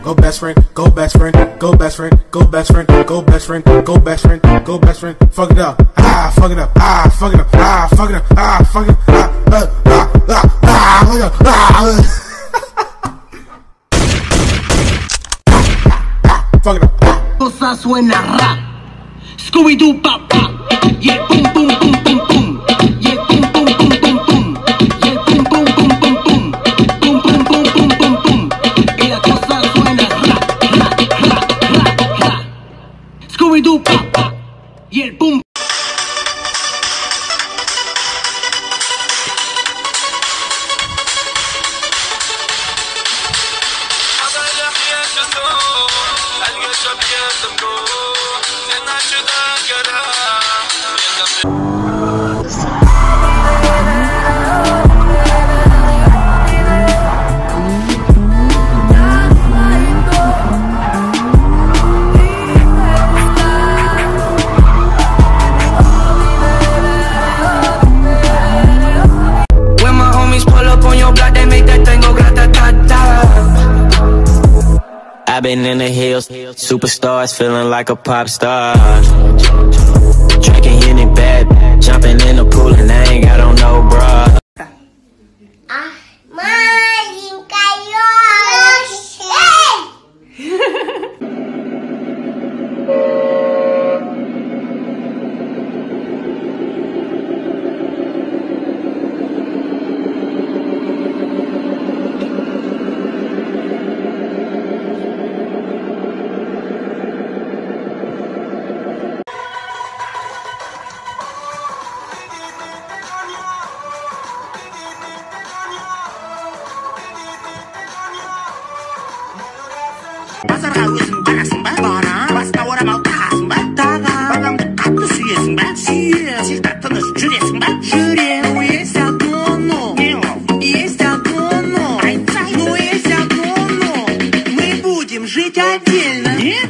Go best friend, go best friend, go best friend, go best friend, go best friend, go best friend, go best friend. Fuck it up, fuck it up, fuck it up, fuck it up, fuck it up, fuck it up. Cosa suena rap, Scooby-Doo pop pop, yeah boom boom boom boom boom, yeah boom boom boom boom boom, yeah boom boom boom boom boom, boom boom boom boom boom boom. Y la cosa suena rap, rap, rap, rap, rap, Scooby-Doo pop pop, yeah boom. When my homies pull up on your block, they make that thing go grata-ta-ta. I've been in the hills, superstars, feeling like a pop star. Drinking Henny bad, jumping in the pool and I ain't got on no bra. Pasarga өзің барасың ба? Бара. Басқа орамал тағасың ба? Таға. Баламды қатты сүйесің ба? Сүйе. Сен тыныш жүресің ба? Жүре. Ну есть одно. Не ол. Есть одно. Айтсай. Ну есть одно. Мы будем жить отдельно. Нет?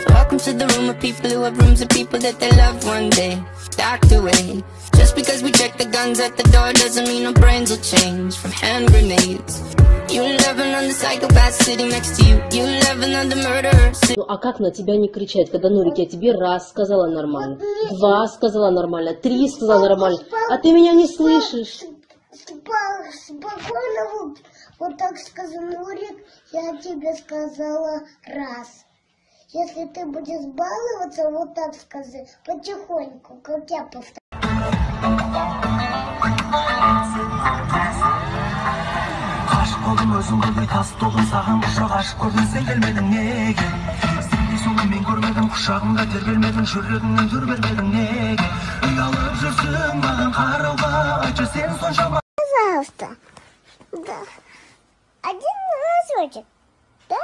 Welcome to the room of people who have rooms of people that they love one day docked away. Just because we check the guns at the door doesn't mean our brains will change from hand grenades. You love another psychopath sitting next to you. You love another murderer. Ну а как на тебя не кричать, когда Нурик, я тебе раз сказала нормально, два сказала нормально, три сказала нормально, а ты меня не слышишь. Спокойно, вот так сказал Нурик, я тебе сказала раз. Если ты будешь баловаться, вот так скажи, потихоньку, как я повторяю. Aşık oldum özüm kıldı tas dolum sağın kuşak aşık gördün sen gelmedin nege Sendey sonu men görmedim kuşağımda ter vermedin жүрегіңнен түр бермедің неге Ұялып жүрсің маған қарауға айтшы сен соншама Пожалуйста, да, один разочек, да?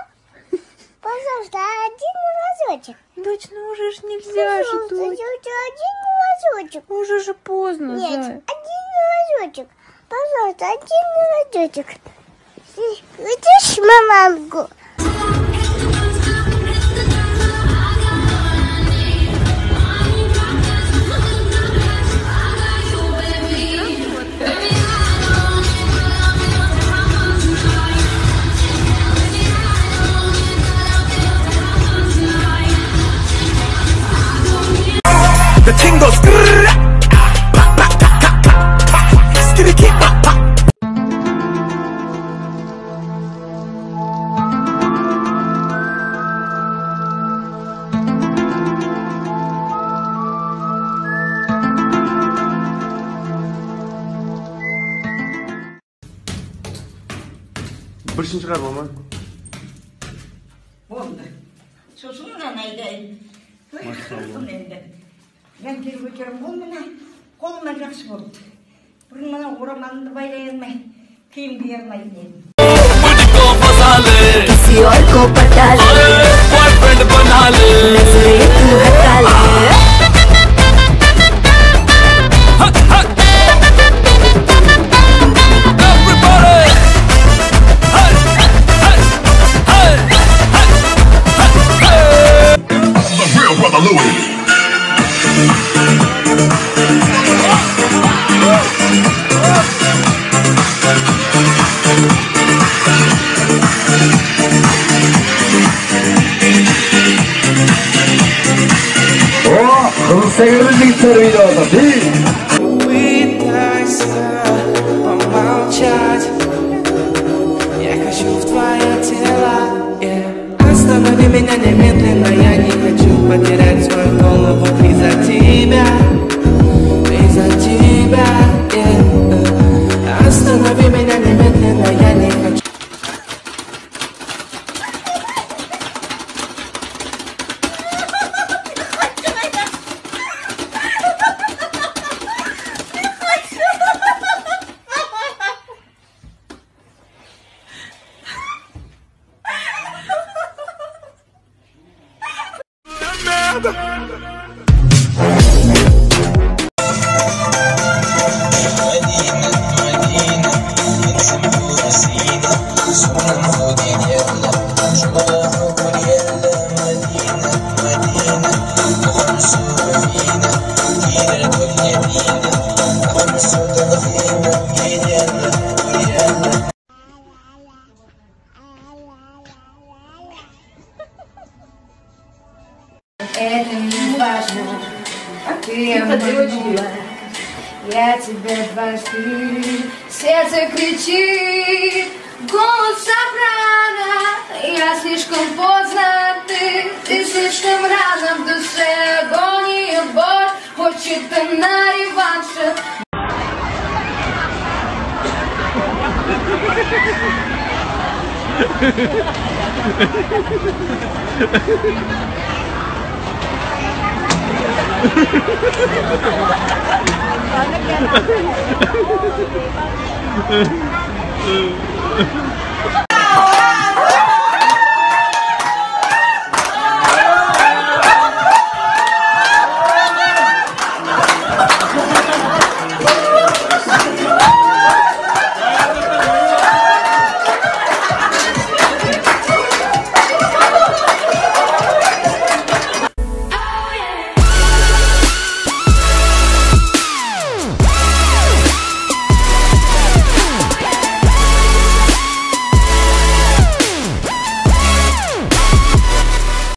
Пожалуйста, один разочек. Дочь, ну уже ж нельзя же тут. Один разочек. Уже же поздно, Нет, Зай. один разочек. Пожалуйста, один разочек. Видишь, маманку? The thing goes skitty pop pop. Бірінші шығар болма? Болды. Сосын ғана айдайын. Қырқын енді. Мен келіп өтерім бұл мына қолыма жақсы болды. Бұрын мына орамалымды байлай алмай, киім кие алмайтын едім. किसी और को पटा ले, boyfriend बना ले, नजरे तू हटा ले। Louis. Пытайся помолчать, я хочу в твое тело, yeah. Останови меня немедленно, я не хочу потерять свою голову из-за тебя, yeah. Останови меня немедленно, я не хочу. Это не важно, ты моя, я тебя дважды. Сердце кричит, голос сопрано, я слишком поздно, ты слишком рано, в душе агония, боль, хочет она реванша. Paano